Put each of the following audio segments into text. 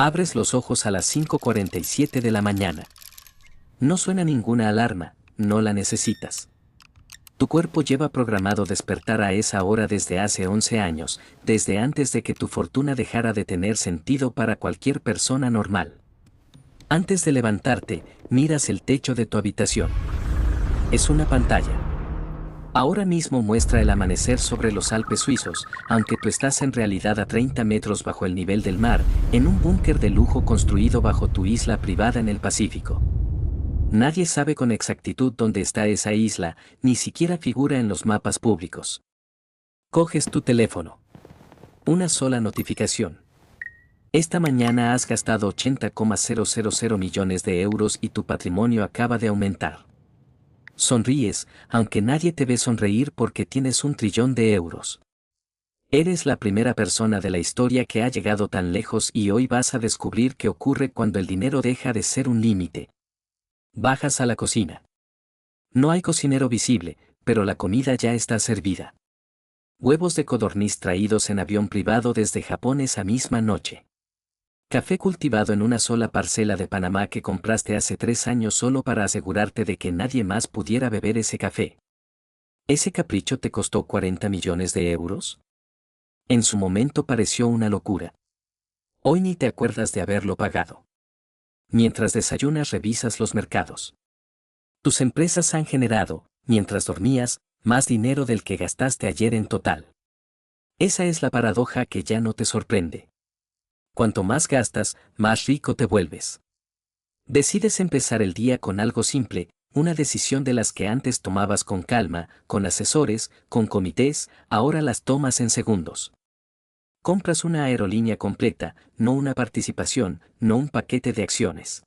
Abres los ojos a las 5:47 de la mañana. No suena ninguna alarma, no la necesitas. Tu cuerpo lleva programado despertar a esa hora desde hace 11 años, desde antes de que tu fortuna dejara de tener sentido para cualquier persona normal. Antes de levantarte, miras el techo de tu habitación. Es una pantalla. Ahora mismo muestra el amanecer sobre los Alpes suizos, aunque tú estás en realidad a 30 metros bajo el nivel del mar, en un búnker de lujo construido bajo tu isla privada en el Pacífico. Nadie sabe con exactitud dónde está esa isla, ni siquiera figura en los mapas públicos. Coges tu teléfono. Una sola notificación. Esta mañana has gastado 80,000 millones de euros y tu patrimonio acaba de aumentar. Sonríes, aunque nadie te ve sonreír porque tienes 1 trillón de euros. Eres la primera persona de la historia que ha llegado tan lejos y hoy vas a descubrir qué ocurre cuando el dinero deja de ser un límite. Bajas a la cocina. No hay cocinero visible, pero la comida ya está servida. Huevos de codorniz traídos en avión privado desde Japón esa misma noche. Café cultivado en una sola parcela de Panamá que compraste hace 3 años solo para asegurarte de que nadie más pudiera beber ese café. ¿Ese capricho te costó 40 millones de euros? En su momento pareció una locura. Hoy ni te acuerdas de haberlo pagado. Mientras desayunas revisas los mercados. Tus empresas han generado, mientras dormías, más dinero del que gastaste ayer en total. Esa es la paradoja que ya no te sorprende. Cuanto más gastas, más rico te vuelves. Decides empezar el día con algo simple, una decisión de las que antes tomabas con calma, con asesores, con comités, ahora las tomas en segundos. Compras una aerolínea completa, no una participación, no un paquete de acciones.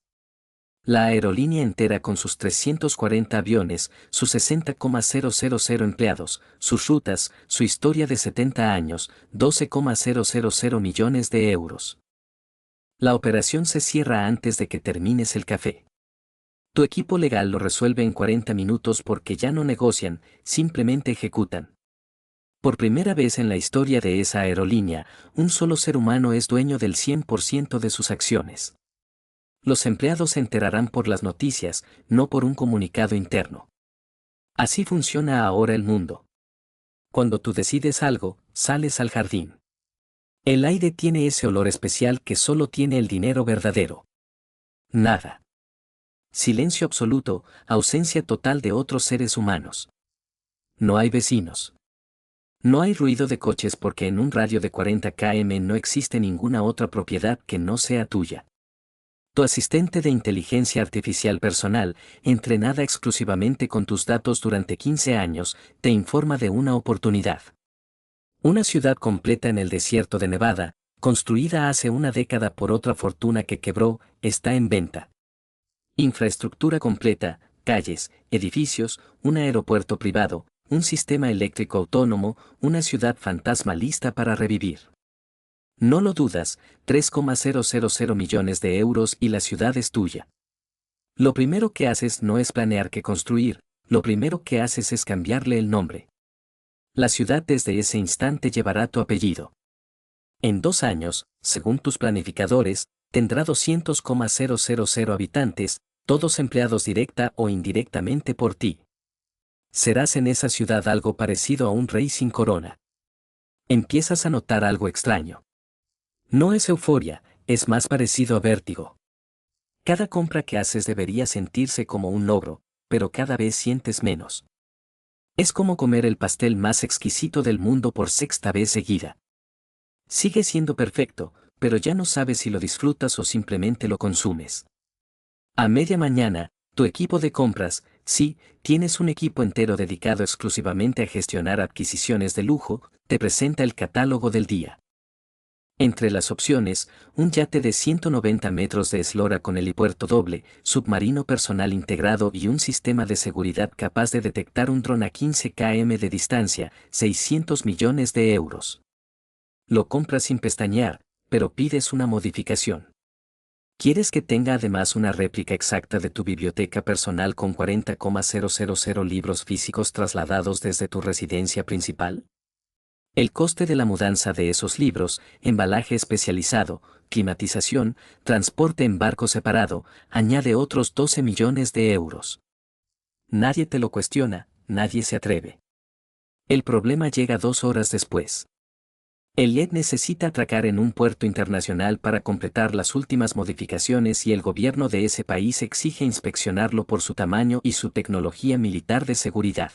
La aerolínea entera con sus 340 aviones, sus 60,000 empleados, sus rutas, su historia de 70 años, 12,000 millones de euros. La operación se cierra antes de que termines el café. Tu equipo legal lo resuelve en 40 minutos porque ya no negocian, simplemente ejecutan. Por primera vez en la historia de esa aerolínea, un solo ser humano es dueño del 100% de sus acciones. Los empleados se enterarán por las noticias, no por un comunicado interno. Así funciona ahora el mundo. Cuando tú decides algo, sales al jardín. El aire tiene ese olor especial que solo tiene el dinero verdadero. Nada. Silencio absoluto, ausencia total de otros seres humanos. No hay vecinos. No hay ruido de coches porque en un radio de 40 km no existe ninguna otra propiedad que no sea tuya. Tu asistente de inteligencia artificial personal, entrenada exclusivamente con tus datos durante 15 años, te informa de una oportunidad. Una ciudad completa en el desierto de Nevada, construida hace una década por otra fortuna que quebró, está en venta. Infraestructura completa, calles, edificios, un aeropuerto privado, un sistema eléctrico autónomo, una ciudad fantasma lista para revivir. No lo dudas, 3,000 millones de euros y la ciudad es tuya. Lo primero que haces no es planear qué construir, lo primero que haces es cambiarle el nombre. La ciudad desde ese instante llevará tu apellido. En 2 años, según tus planificadores, tendrá 200,000 habitantes, todos empleados directa o indirectamente por ti. Serás en esa ciudad algo parecido a un rey sin corona. Empiezas a notar algo extraño. No es euforia, es más parecido a vértigo. Cada compra que haces debería sentirse como un logro, pero cada vez sientes menos. Es como comer el pastel más exquisito del mundo por 6ª vez seguida. Sigue siendo perfecto, pero ya no sabes si lo disfrutas o simplemente lo consumes. A media mañana, tu equipo de compras, sí, tienes un equipo entero dedicado exclusivamente a gestionar adquisiciones de lujo, te presenta el catálogo del día. Entre las opciones, un yate de 190 metros de eslora con helipuerto doble, submarino personal integrado y un sistema de seguridad capaz de detectar un dron a 15 km de distancia, 600 millones de euros. Lo compras sin pestañear, pero pides una modificación. ¿Quieres que tenga además una réplica exacta de tu biblioteca personal con 40,000 libros físicos trasladados desde tu residencia principal? El coste de la mudanza de esos libros, embalaje especializado, climatización, transporte en barco separado, añade otros 12 millones de euros. Nadie te lo cuestiona, nadie se atreve. El problema llega 2 horas después. El jet necesita atracar en un puerto internacional para completar las últimas modificaciones y el gobierno de ese país exige inspeccionarlo por su tamaño y su tecnología militar de seguridad.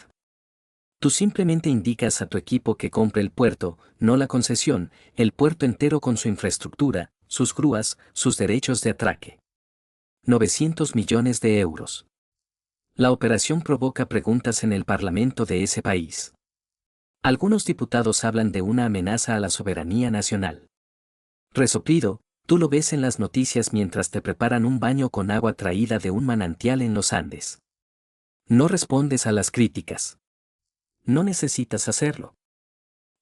Tú simplemente indicas a tu equipo que compre el puerto, no la concesión, el puerto entero con su infraestructura, sus grúas, sus derechos de atraque. 900 millones de euros. La operación provoca preguntas en el parlamento de ese país. Algunos diputados hablan de una amenaza a la soberanía nacional. Resoplido, tú lo ves en las noticias mientras te preparan un baño con agua traída de un manantial en los Andes. No respondes a las críticas. No necesitas hacerlo.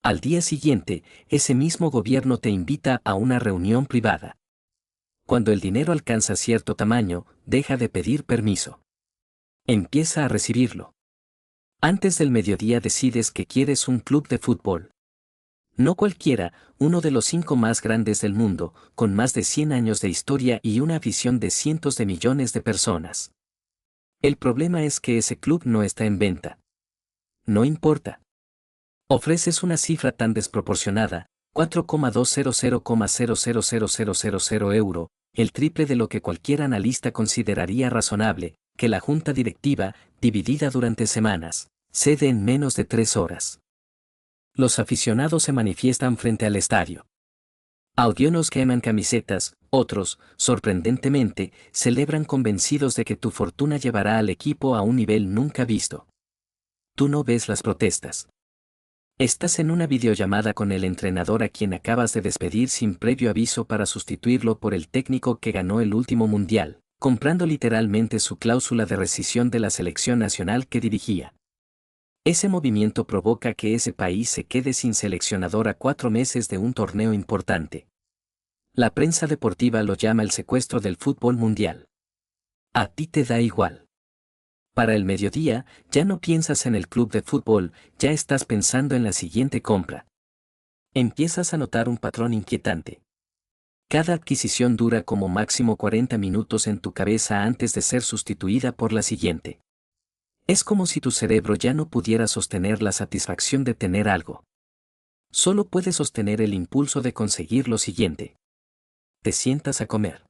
Al día siguiente, ese mismo gobierno te invita a una reunión privada. Cuando el dinero alcanza cierto tamaño, deja de pedir permiso. Empieza a recibirlo. Antes del mediodía decides que quieres un club de fútbol. No cualquiera, uno de los 5 más grandes del mundo, con más de 100 años de historia y una afición de cientos de millones de personas. El problema es que ese club no está en venta. No importa. Ofreces una cifra tan desproporcionada, 4,200,00000 euro, el triple de lo que cualquier analista consideraría razonable, que la junta directiva, dividida durante semanas, cede en menos de 3 horas. Los aficionados se manifiestan frente al estadio. Algunos queman camisetas, otros, sorprendentemente, celebran convencidos de que tu fortuna llevará al equipo a un nivel nunca visto. Tú no ves las protestas. Estás en una videollamada con el entrenador a quien acabas de despedir sin previo aviso para sustituirlo por el técnico que ganó el último mundial, comprando literalmente su cláusula de rescisión de la selección nacional que dirigía. Ese movimiento provoca que ese país se quede sin seleccionador a 4 meses de un torneo importante. La prensa deportiva lo llama el secuestro del fútbol mundial. A ti te da igual. Para el mediodía, ya no piensas en el club de fútbol, ya estás pensando en la siguiente compra. Empiezas a notar un patrón inquietante. Cada adquisición dura como máximo 40 minutos en tu cabeza antes de ser sustituida por la siguiente. Es como si tu cerebro ya no pudiera sostener la satisfacción de tener algo. Solo puede sostener el impulso de conseguir lo siguiente. Te sientas a comer.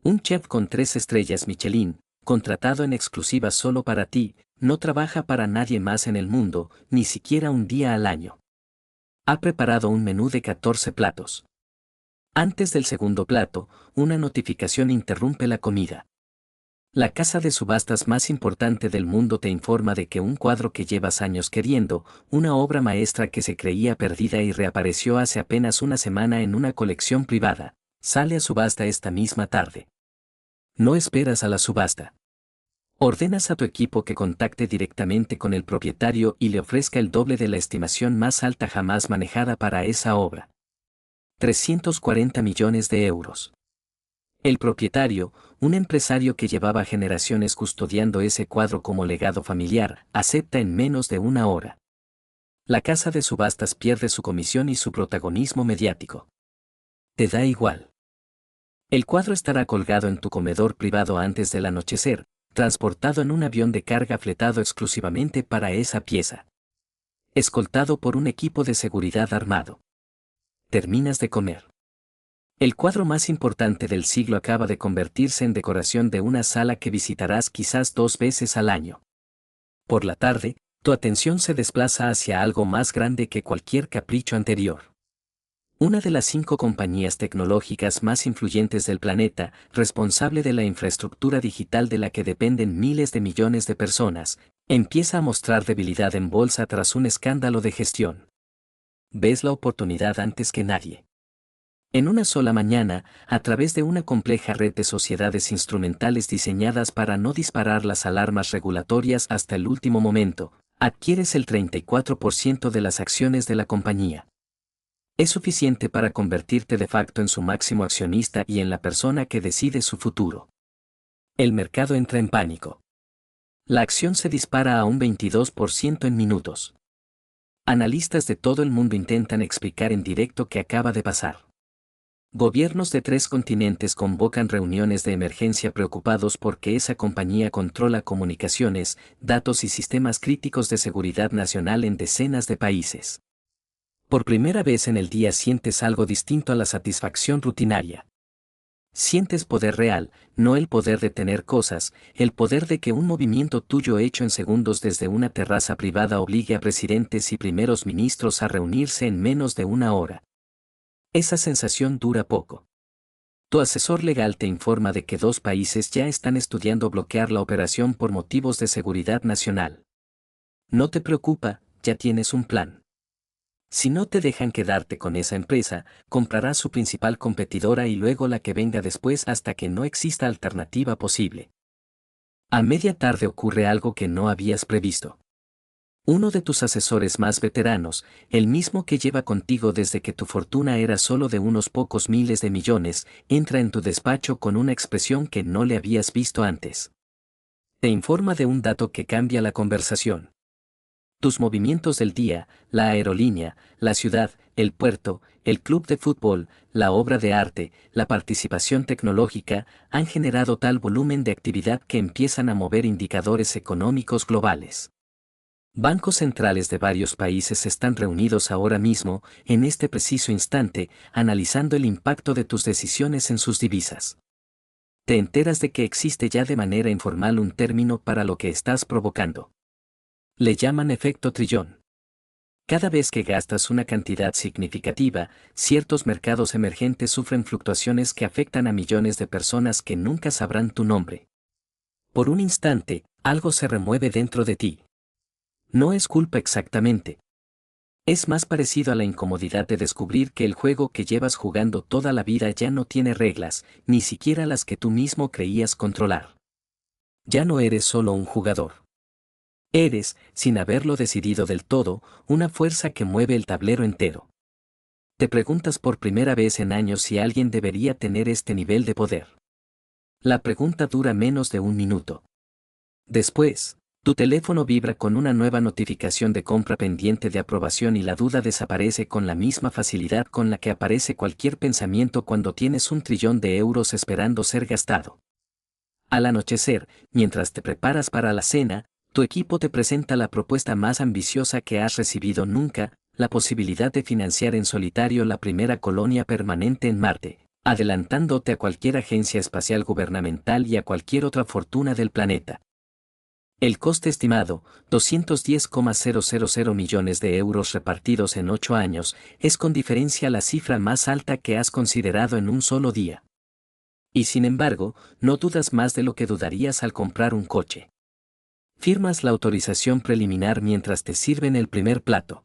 Un chef con 3 estrellas Michelin, contratado en exclusiva solo para ti, no trabaja para nadie más en el mundo, ni siquiera un día al año. Ha preparado un menú de 14 platos. Antes del segundo plato, una notificación interrumpe la comida. La casa de subastas más importante del mundo te informa de que un cuadro que llevas años queriendo, una obra maestra que se creía perdida y reapareció hace apenas una semana en una colección privada, sale a subasta esta misma tarde. No esperas a la subasta. Ordenas a tu equipo que contacte directamente con el propietario y le ofrezca el doble de la estimación más alta jamás manejada para esa obra. 340 millones de euros. El propietario, un empresario que llevaba generaciones custodiando ese cuadro como legado familiar, acepta en menos de una hora. La casa de subastas pierde su comisión y su protagonismo mediático. Te da igual. El cuadro estará colgado en tu comedor privado antes del anochecer, transportado en un avión de carga fletado exclusivamente para esa pieza. Escoltado por un equipo de seguridad armado. Terminas de comer. El cuadro más importante del siglo acaba de convertirse en decoración de una sala que visitarás quizás 2 veces al año. Por la tarde, tu atención se desplaza hacia algo más grande que cualquier capricho anterior. Una de las 5 compañías tecnológicas más influyentes del planeta, responsable de la infraestructura digital de la que dependen miles de millones de personas, empieza a mostrar debilidad en bolsa tras un escándalo de gestión. Ves la oportunidad antes que nadie. En una sola mañana, a través de una compleja red de sociedades instrumentales diseñadas para no disparar las alarmas regulatorias hasta el último momento, adquieres el 34% de las acciones de la compañía. Es suficiente para convertirte de facto en su máximo accionista y en la persona que decide su futuro. El mercado entra en pánico. La acción se dispara a un 22% en minutos. Analistas de todo el mundo intentan explicar en directo qué acaba de pasar. Gobiernos de 3 continentes convocan reuniones de emergencia preocupados porque esa compañía controla comunicaciones, datos y sistemas críticos de seguridad nacional en decenas de países. Por primera vez en el día sientes algo distinto a la satisfacción rutinaria. Sientes poder real, no el poder de tener cosas, el poder de que un movimiento tuyo hecho en segundos desde una terraza privada obligue a presidentes y primeros ministros a reunirse en menos de una hora. Esa sensación dura poco. Tu asesor legal te informa de que 2 países ya están estudiando bloquear la operación por motivos de seguridad nacional. No te preocupa, ya tienes un plan. Si no te dejan quedarte con esa empresa, comprarás su principal competidora y luego la que venga después hasta que no exista alternativa posible. A media tarde ocurre algo que no habías previsto. Uno de tus asesores más veteranos, el mismo que lleva contigo desde que tu fortuna era solo de unos pocos miles de millones, entra en tu despacho con una expresión que no le habías visto antes. Te informa de un dato que cambia la conversación. Tus movimientos del día, la aerolínea, la ciudad, el puerto, el club de fútbol, la obra de arte, la participación tecnológica, han generado tal volumen de actividad que empiezan a mover indicadores económicos globales. Bancos centrales de varios países están reunidos ahora mismo, en este preciso instante, analizando el impacto de tus decisiones en sus divisas. Te enteras de que existe ya de manera informal un término para lo que estás provocando. Le llaman efecto trillón. Cada vez que gastas una cantidad significativa, ciertos mercados emergentes sufren fluctuaciones que afectan a millones de personas que nunca sabrán tu nombre. Por un instante, algo se remueve dentro de ti. No es culpa exactamente. Es más parecido a la incomodidad de descubrir que el juego que llevas jugando toda la vida ya no tiene reglas, ni siquiera las que tú mismo creías controlar. Ya no eres solo un jugador. Eres, sin haberlo decidido del todo, una fuerza que mueve el tablero entero. Te preguntas por primera vez en años si alguien debería tener este nivel de poder. La pregunta dura menos de un minuto. Después, tu teléfono vibra con una nueva notificación de compra pendiente de aprobación y la duda desaparece con la misma facilidad con la que aparece cualquier pensamiento cuando tienes 1 trillón de euros esperando ser gastado. Al anochecer, mientras te preparas para la cena, tu equipo te presenta la propuesta más ambiciosa que has recibido nunca, la posibilidad de financiar en solitario la primera colonia permanente en Marte, adelantándote a cualquier agencia espacial gubernamental y a cualquier otra fortuna del planeta. El coste estimado, 210,000 millones de euros repartidos en 8 años, es con diferencia la cifra más alta que has considerado en un solo día. Y sin embargo, no dudas más de lo que dudarías al comprar un coche. Firmas la autorización preliminar mientras te sirven el primer plato.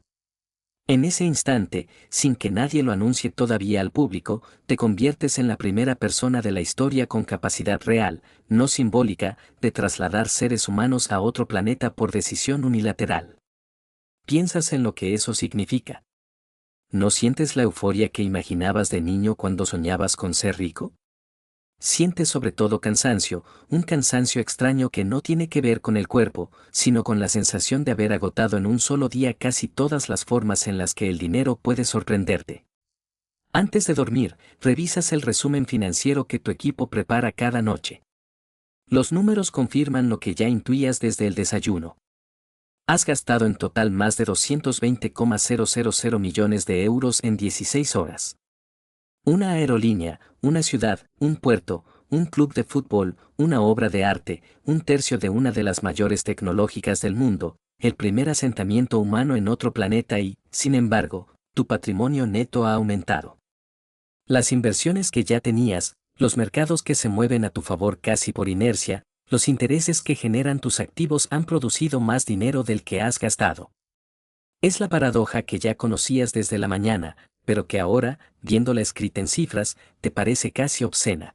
En ese instante, sin que nadie lo anuncie todavía al público, te conviertes en la primera persona de la historia con capacidad real, no simbólica, de trasladar seres humanos a otro planeta por decisión unilateral. ¿Piensas en lo que eso significa? ¿No sientes la euforia que imaginabas de niño cuando soñabas con ser rico? Sientes sobre todo cansancio, un cansancio extraño que no tiene que ver con el cuerpo, sino con la sensación de haber agotado en un solo día casi todas las formas en las que el dinero puede sorprenderte. Antes de dormir, revisas el resumen financiero que tu equipo prepara cada noche. Los números confirman lo que ya intuías desde el desayuno. Has gastado en total más de 220,000 millones de euros en 16 horas. Una aerolínea, una ciudad, un puerto, un club de fútbol, una obra de arte, 1/3 de una de las mayores tecnológicas del mundo, el primer asentamiento humano en otro planeta y, sin embargo, tu patrimonio neto ha aumentado. Las inversiones que ya tenías, los mercados que se mueven a tu favor casi por inercia, los intereses que generan tus activos han producido más dinero del que has gastado. Es la paradoja que ya conocías desde la mañana, pero que ahora, viéndola escrita en cifras, te parece casi obscena.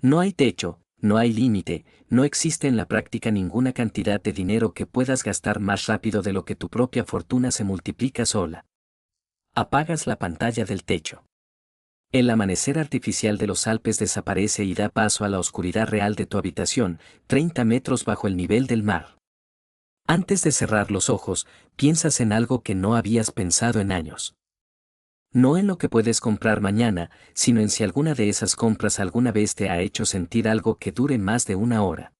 No hay techo, no hay límite, no existe en la práctica ninguna cantidad de dinero que puedas gastar más rápido de lo que tu propia fortuna se multiplica sola. Apagas la pantalla del techo. El amanecer artificial de los Alpes desaparece y da paso a la oscuridad real de tu habitación, 30 metros bajo el nivel del mar. Antes de cerrar los ojos, piensas en algo que no habías pensado en años. No en lo que puedes comprar mañana, sino en si alguna de esas compras alguna vez te ha hecho sentir algo que dure más de una hora.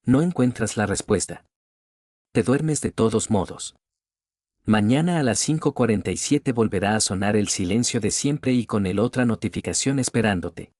No encuentras la respuesta. Te duermes de todos modos. Mañana a las 5:47 volverá a sonar el silencio de siempre y con él otra notificación esperándote.